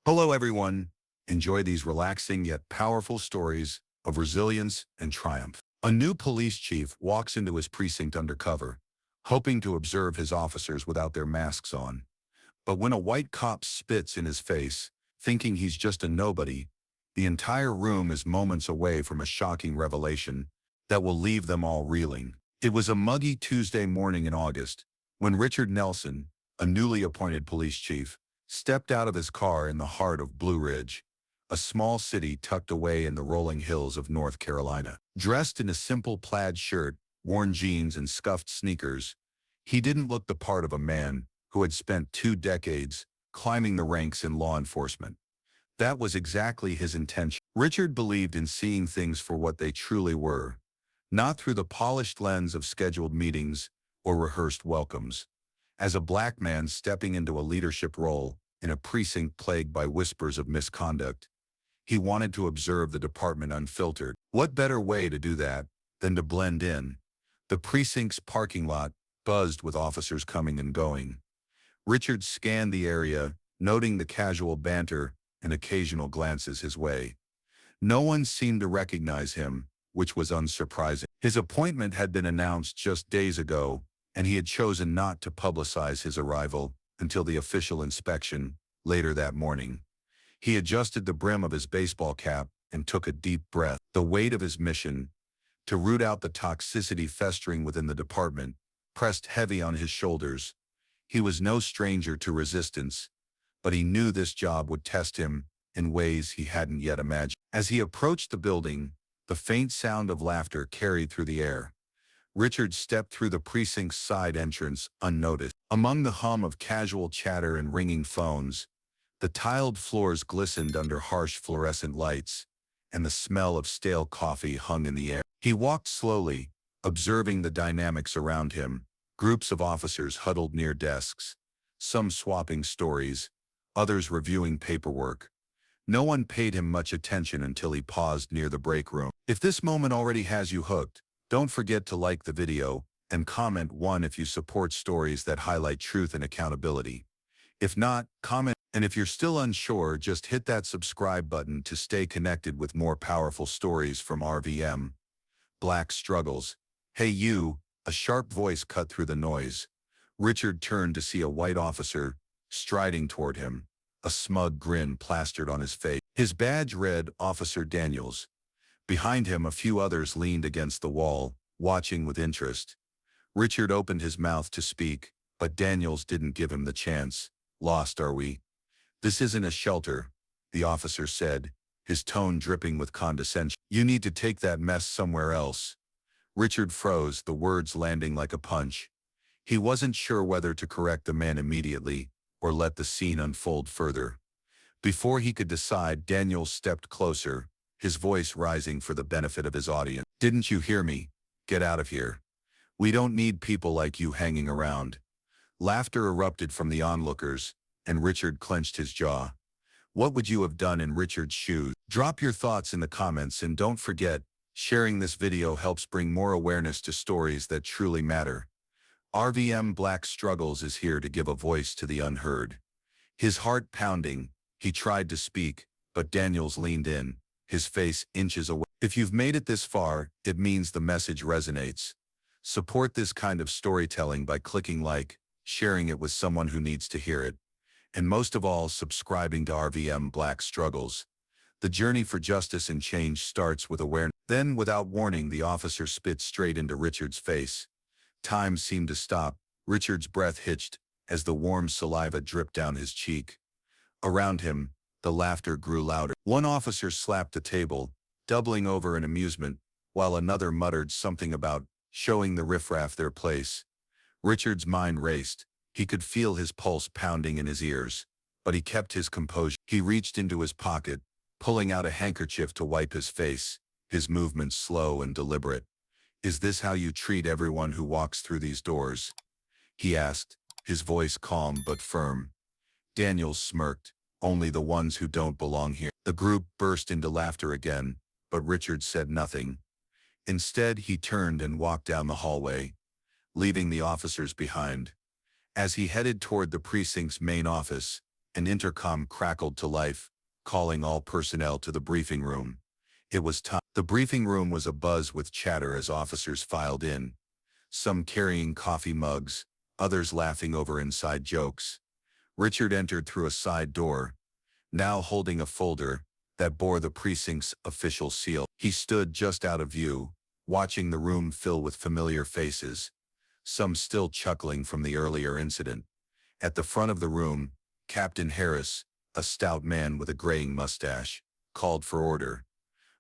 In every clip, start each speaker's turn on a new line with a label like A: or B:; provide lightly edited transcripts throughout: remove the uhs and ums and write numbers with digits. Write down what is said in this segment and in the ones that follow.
A: Hello, everyone. Enjoy these relaxing yet powerful stories of resilience and triumph. A new police chief walks into his precinct undercover, hoping to observe his officers without their masks on. But when a white cop spits in his face, thinking he's just a nobody, the entire room is moments away from a shocking revelation that will leave them all reeling. It was a muggy Tuesday morning in August when Richard Nelson, a newly appointed police chief, stepped out of his car in the heart of Blue Ridge, a small city tucked away in the rolling hills of North Carolina. Dressed in a simple plaid shirt, worn jeans, and scuffed sneakers, he didn't look the part of a man who had spent 2 decades climbing the ranks in law enforcement. That was exactly his intention. Richard believed in seeing things for what they truly were, not through the polished lens of scheduled meetings or rehearsed welcomes. As a black man stepping into a leadership role in a precinct plagued by whispers of misconduct, he wanted to observe the department unfiltered. What better way to do that than to blend in? The precinct's parking lot buzzed with officers coming and going. Richard scanned the area, noting the casual banter and occasional glances his way. No one seemed to recognize him, which was unsurprising. His appointment had been announced just days ago, and he had chosen not to publicize his arrival until the official inspection later that morning. He adjusted the brim of his baseball cap and took a deep breath. The weight of his mission, to root out the toxicity festering within the department, pressed heavy on his shoulders. He was no stranger to resistance, but he knew this job would test him in ways he hadn't yet imagined. As he approached the building, the faint sound of laughter carried through the air. Richard stepped through the precinct's side entrance unnoticed. Among the hum of casual chatter and ringing phones, the tiled floors glistened under harsh fluorescent lights, and the smell of stale coffee hung in the air. He walked slowly, observing the dynamics around him. Groups of officers huddled near desks, some swapping stories, others reviewing paperwork. No one paid him much attention until he paused near the break room. If this moment already has you hooked, don't forget to like the video and comment 1 if you support stories that highlight truth and accountability. If not, comment, and if you're still unsure, just hit that subscribe button to stay connected with more powerful stories from RVM Black Struggles. Hey you, a sharp voice cut through the noise. Richard turned to see a white officer striding toward him, a smug grin plastered on his face. His badge read Officer Daniels. Behind him, a few others leaned against the wall, watching with interest. Richard opened his mouth to speak, but Daniels didn't give him the chance. Lost, are we? This isn't a shelter, the officer said, his tone dripping with condescension. You need to take that mess somewhere else. Richard froze, the words landing like a punch. He wasn't sure whether to correct the man immediately or let the scene unfold further. Before he could decide, Daniels stepped closer, his voice rising for the benefit of his audience. Didn't you hear me? Get out of here. We don't need people like you hanging around. Laughter erupted from the onlookers, and Richard clenched his jaw. What would you have done in Richard's shoes? Drop your thoughts in the comments, and don't forget, sharing this video helps bring more awareness to stories that truly matter. RVM Black Struggles is here to give a voice to the unheard. His heart pounding, he tried to speak, but Daniels leaned in, his face inches away. If you've made it this far, it means the message resonates. Support this kind of storytelling by clicking like, sharing it with someone who needs to hear it, and most of all, subscribing to RVM Black Struggles. The journey for justice and change starts with awareness. Then, without warning, the officer spit straight into Richard's face. Time seemed to stop. Richard's breath hitched as the warm saliva dripped down his cheek. Around him, the laughter grew louder. One officer slapped the table, doubling over in amusement, while another muttered something about showing the riffraff their place. Richard's mind raced. He could feel his pulse pounding in his ears, but he kept his composure. He reached into his pocket, pulling out a handkerchief to wipe his face, his movements slow and deliberate. Is this how you treat everyone who walks through these doors? He asked, his voice calm but firm. Daniels smirked. Only the ones who don't belong here. The group burst into laughter again, but Richard said nothing. Instead, he turned and walked down the hallway, leaving the officers behind. As he headed toward the precinct's main office, An intercom crackled to life, calling all personnel to the briefing room. It was time. The briefing room was abuzz with chatter as officers filed in, some carrying coffee mugs, others laughing over inside jokes. Richard entered through a side door, now holding a folder that bore the precinct's official seal. He stood just out of view, watching the room fill with familiar faces, some still chuckling from the earlier incident. At the front of the room, Captain Harris, a stout man with a graying mustache, called for order.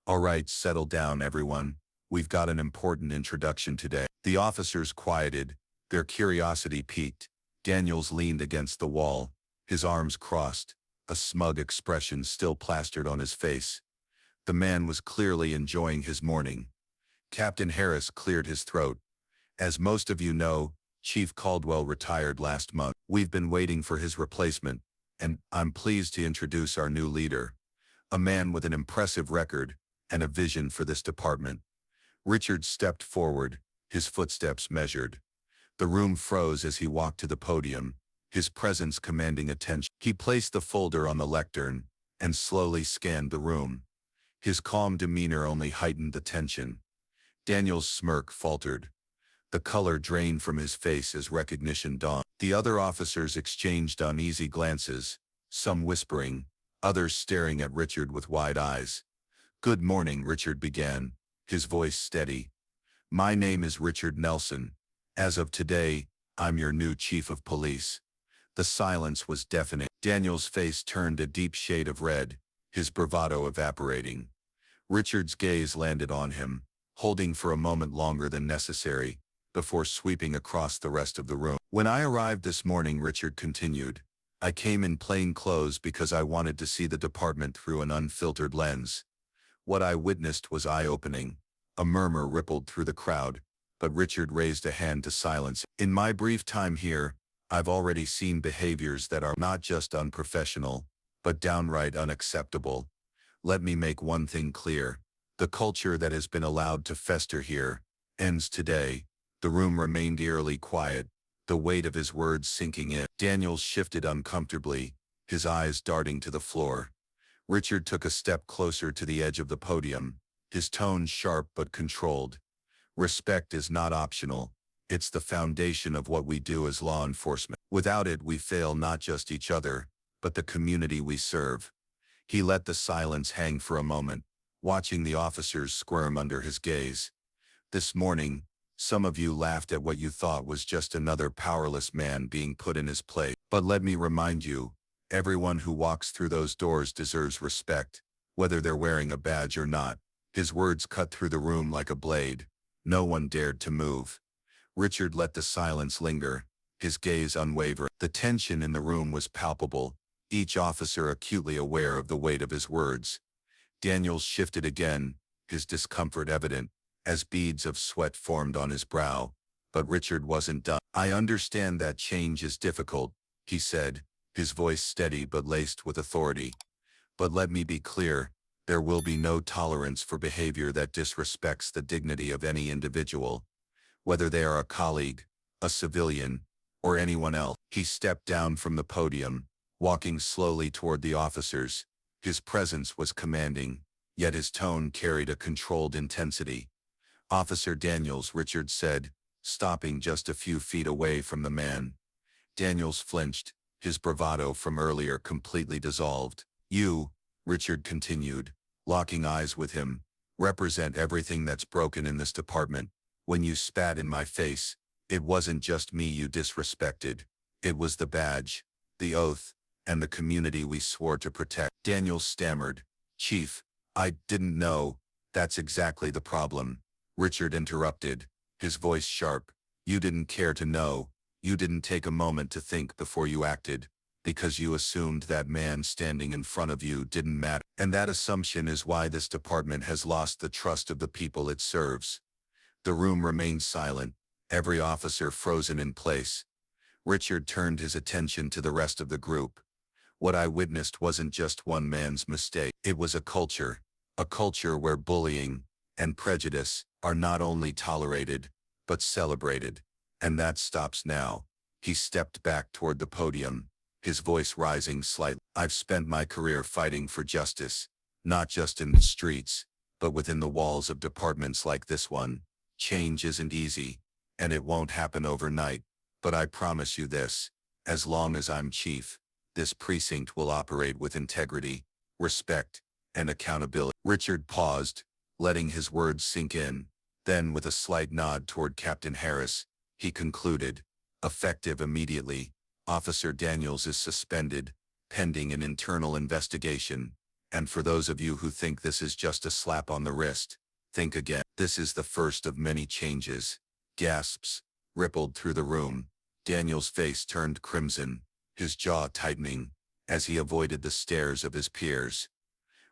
A: "All right, settle down, everyone. We've got an important introduction today." The officers quieted, their curiosity piqued. Daniels leaned against the wall, his arms crossed, a smug expression still plastered on his face. The man was clearly enjoying his morning. Captain Harris cleared his throat. "As most of you know, Chief Caldwell retired last month. We've been waiting for his replacement, and I'm pleased to introduce our new leader, a man with an impressive record and a vision for this department." Richard stepped forward, his footsteps measured. The room froze as he walked to the podium, his presence commanding attention. He placed the folder on the lectern and slowly scanned the room. His calm demeanor only heightened the tension. Daniel's smirk faltered. The color drained from his face as recognition dawned. The other officers exchanged uneasy glances, some whispering, others staring at Richard with wide eyes. "Good morning," Richard began, his voice steady. "My name is Richard Nelson. As of today, I'm your new chief of police." The silence was deafening. Daniel's face turned a deep shade of red, his bravado evaporating. Richard's gaze landed on him, holding for a moment longer than necessary, before sweeping across the rest of the room. "When I arrived this morning," Richard continued, "I came in plain clothes because I wanted to see the department through an unfiltered lens. What I witnessed was eye-opening." A murmur rippled through the crowd, but Richard raised a hand to silence. "In my brief time here, I've already seen behaviors that are not just unprofessional, but downright unacceptable. Let me make one thing clear. The culture that has been allowed to fester here ends today." The room remained eerily quiet, the weight of his words sinking in. Daniels shifted uncomfortably, his eyes darting to the floor. Richard took a step closer to the edge of the podium, his tone sharp but controlled. "Respect is not optional. It's the foundation of what we do as law enforcement. Without it, we fail not just each other, but the community we serve." He let the silence hang for a moment, watching the officers squirm under his gaze. "This morning, some of you laughed at what you thought was just another powerless man being put in his place. But let me remind you, everyone who walks through those doors deserves respect, whether they're wearing a badge or not." His words cut through the room like a blade. No one dared to move. Richard let the silence linger, his gaze unwavering. The tension in the room was palpable, each officer acutely aware of the weight of his words. Daniels shifted again, his discomfort evident, as beads of sweat formed on his brow. But Richard wasn't done. "I understand that change is difficult," he said, his voice steady but laced with authority. "But let me be clear, there will be no tolerance for behavior that disrespects the dignity of any individual, whether they are a colleague, a civilian, or anyone else." He stepped down from the podium, walking slowly toward the officers. His presence was commanding, yet his tone carried a controlled intensity. "Officer Daniels," Richard said, stopping just a few feet away from the man. Daniels flinched, his bravado from earlier completely dissolved. "You," Richard continued, locking eyes with him, "represent everything that's broken in this department. When you spat in my face, it wasn't just me you disrespected. It was the badge, the oath, and the community we swore to protect." Daniels stammered, "Chief, I didn't know." "That's exactly the problem," Richard interrupted, his voice sharp. "You didn't care to know. You didn't take a moment to think before you acted, because you assumed that man standing in front of you didn't matter. And that assumption is why this department has lost the trust of the people it serves." The room remained silent, every officer frozen in place. Richard turned his attention to the rest of the group. "What I witnessed wasn't just one man's mistake. It was a culture where bullying and prejudice are not only tolerated, but celebrated. And that stops now." He stepped back toward the podium, his voice rising slightly. I've spent my career fighting for justice, not just in the streets, but within the walls of departments like this one. Change isn't easy, and it won't happen overnight, but I promise you this, as long as I'm chief, this precinct will operate with integrity, respect, and accountability. Richard paused, letting his words sink in. Then, with a slight nod toward Captain Harris, he concluded, effective immediately, Officer Daniels is suspended, pending an internal investigation. And for those of you who think this is just a slap on the wrist, think again. This is the first of many changes. Gasps rippled through the room. Daniel's face turned crimson, his jaw tightening, as he avoided the stares of his peers.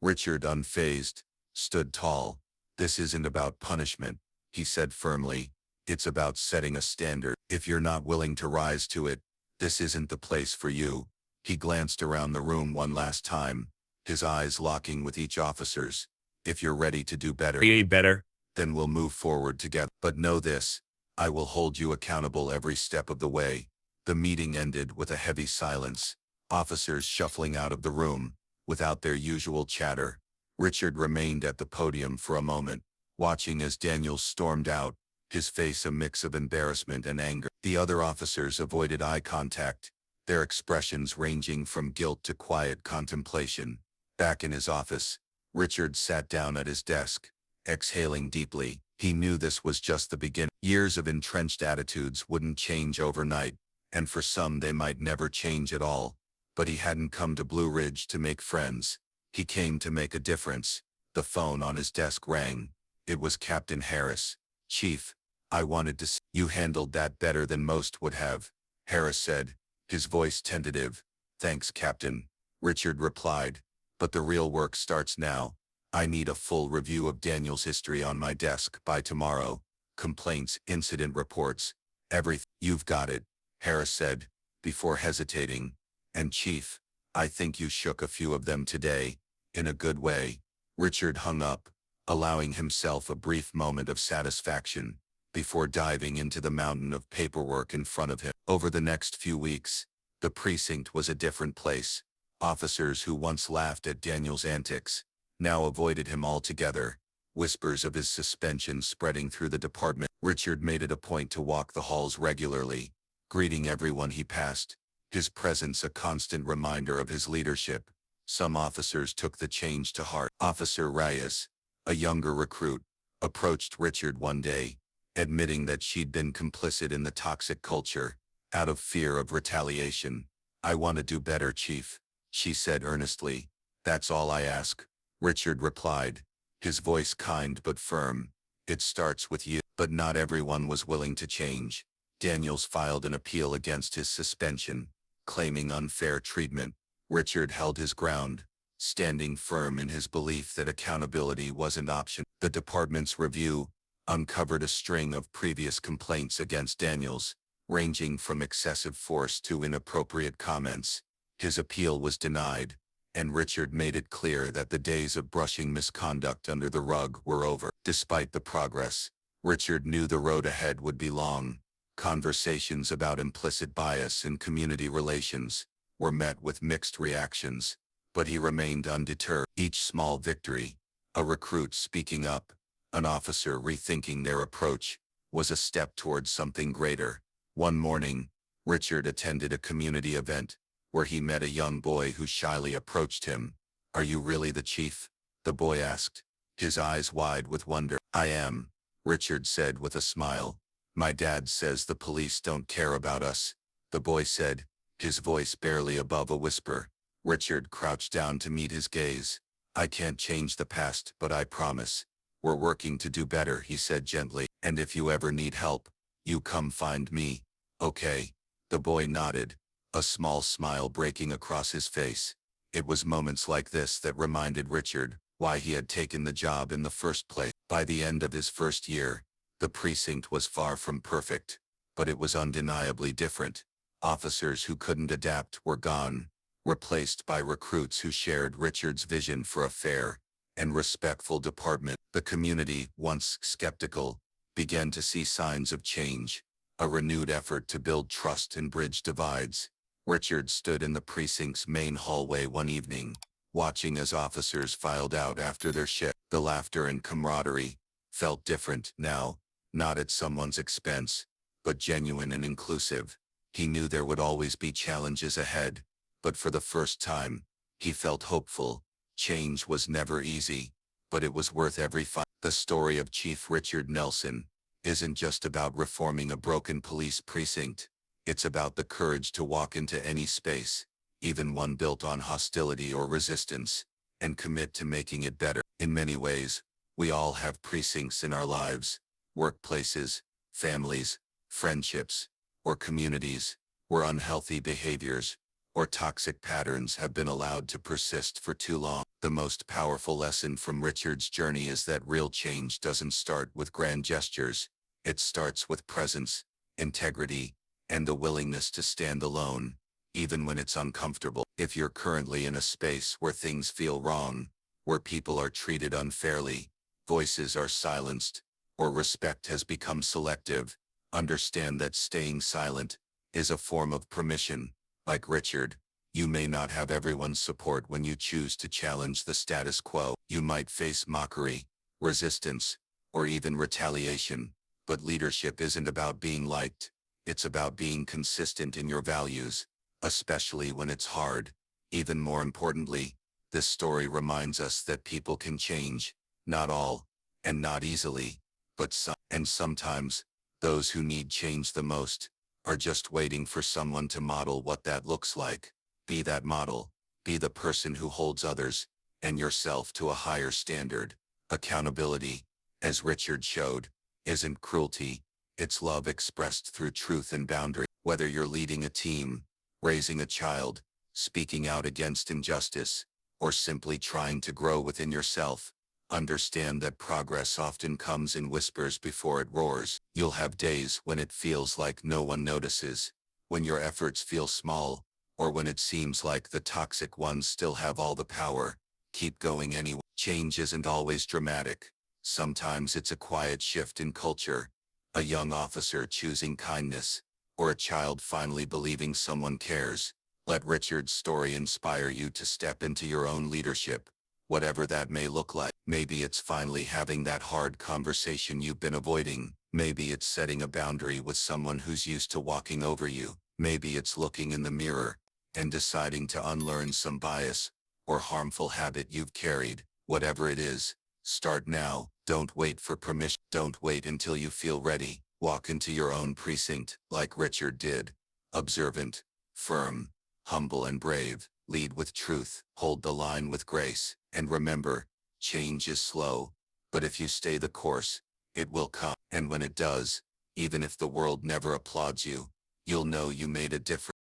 A: Richard, unfazed, stood tall. This isn't about punishment, he said firmly. It's about setting a standard. If you're not willing to rise to it, this isn't the place for you. He glanced around the room one last time, his eyes locking with each officer's. If you're ready to do better, then we'll move forward together. But know this, I will hold you accountable every step of the way. The meeting ended with a heavy silence, officers shuffling out of the room, without their usual chatter. Richard remained at the podium for a moment, watching as Daniels stormed out, his face a mix of embarrassment and anger. The other officers avoided eye contact, their expressions ranging from guilt to quiet contemplation. Back in his office, Richard sat down at his desk, exhaling deeply. He knew this was just the beginning. Years of entrenched attitudes wouldn't change overnight, and for some they might never change at all. But he hadn't come to Blue Ridge to make friends. He came to make a difference. The phone on his desk rang. It was Captain Harris. Chief, I wanted to say you handled that better than most would have, Harris said, his voice tentative. Thanks, Captain, Richard replied. But the real work starts now. I need a full review of Daniel's history on my desk by tomorrow. Complaints, incident reports, everything. You've got it, Harris said, before hesitating. And Chief, I think you shook a few of them today, in a good way. Richard hung up, allowing himself a brief moment of satisfaction, before diving into the mountain of paperwork in front of him. Over the next few weeks, the precinct was a different place. Officers who once laughed at Daniel's antics now avoided him altogether, whispers of his suspension spreading through the department. Richard made it a point to walk the halls regularly, greeting everyone he passed, his presence a constant reminder of his leadership. Some officers took the change to heart. Officer Reyes, a younger recruit, approached Richard one day, admitting that she'd been complicit in the toxic culture, out of fear of retaliation. I want to do better, Chief, she said earnestly. That's all I ask, Richard replied, his voice kind but firm. It starts with you. But not everyone was willing to change. Daniels filed an appeal against his suspension, claiming unfair treatment. Richard held his ground, standing firm in his belief that accountability wasn't optional. The department's review uncovered a string of previous complaints against Daniels, ranging from excessive force to inappropriate comments. His appeal was denied, and Richard made it clear that the days of brushing misconduct under the rug were over. Despite the progress, Richard knew the road ahead would be long. Conversations about implicit bias in community relations were met with mixed reactions, but he remained undeterred. Each small victory, a recruit speaking up, an officer rethinking their approach, was a step towards something greater. One morning, Richard attended a community event, where he met a young boy who shyly approached him. Are you really the chief? The boy asked, his eyes wide with wonder. I am, Richard said with a smile. My dad says the police don't care about us, the boy said, his voice barely above a whisper. Richard crouched down to meet his gaze. I can't change the past, but I promise. We're working to do better, he said gently. And if you ever need help, you come find me. Okay. The boy nodded, a small smile breaking across his face. It was moments like this that reminded Richard why he had taken the job in the first place. By the end of his first year, the precinct was far from perfect, but it was undeniably different. Officers who couldn't adapt were gone, replaced by recruits who shared Richard's vision for a fair and respectful department. The community, once skeptical, began to see signs of change, a renewed effort to build trust and bridge divides. Richard stood in the precinct's main hallway one evening, watching as officers filed out after their shift. The laughter and camaraderie felt different now, not at someone's expense, but genuine and inclusive. He knew there would always be challenges ahead, but for the first time, he felt hopeful. Change was never easy, but it was worth every fight. The story of Chief Richard Nelson isn't just about reforming a broken police precinct. It's about the courage to walk into any space, even one built on hostility or resistance, and commit to making it better. In many ways, we all have precincts in our lives, workplaces, families, friendships, or communities, where unhealthy behaviors or toxic patterns have been allowed to persist for too long. The most powerful lesson from Richard's journey is that real change doesn't start with grand gestures. It starts with presence, integrity, and the willingness to stand alone, even when it's uncomfortable. If you're currently in a space where things feel wrong, where people are treated unfairly, voices are silenced, or respect has become selective, understand that staying silent is a form of permission. Like Richard, you may not have everyone's support when you choose to challenge the status quo. You might face mockery, resistance, or even retaliation, but leadership isn't about being liked. It's about being consistent in your values, especially when it's hard. Even more importantly, this story reminds us that people can change, not all, and not easily, but some. And sometimes, those who need change the most are just waiting for someone to model what that looks like. Be that model. Be the person who holds others and yourself to a higher standard. Accountability, as Richard showed, isn't cruelty. It's love expressed through truth and boundary. Whether you're leading a team, raising a child, speaking out against injustice, or simply trying to grow within yourself, understand that progress often comes in whispers before it roars. You'll have days when it feels like no one notices, when your efforts feel small, or when it seems like the toxic ones still have all the power. Keep going anyway. Change isn't always dramatic. Sometimes it's a quiet shift in culture, a young officer choosing kindness, or a child finally believing someone cares. Let Richard's story inspire you to step into your own leadership, whatever that may look like. Maybe it's finally having that hard conversation you've been avoiding. Maybe it's setting a boundary with someone who's used to walking over you. Maybe it's looking in the mirror and deciding to unlearn some bias or harmful habit you've carried. Whatever it is, start now. Don't wait for permission. Don't wait until you feel ready. Walk into your own precinct like Richard did. Observant, firm, humble and brave. Lead with truth. Hold the line with grace. And remember, change is slow, but if you stay the course, it will come. And when it does, even if the world never applauds you, you'll know you made a difference.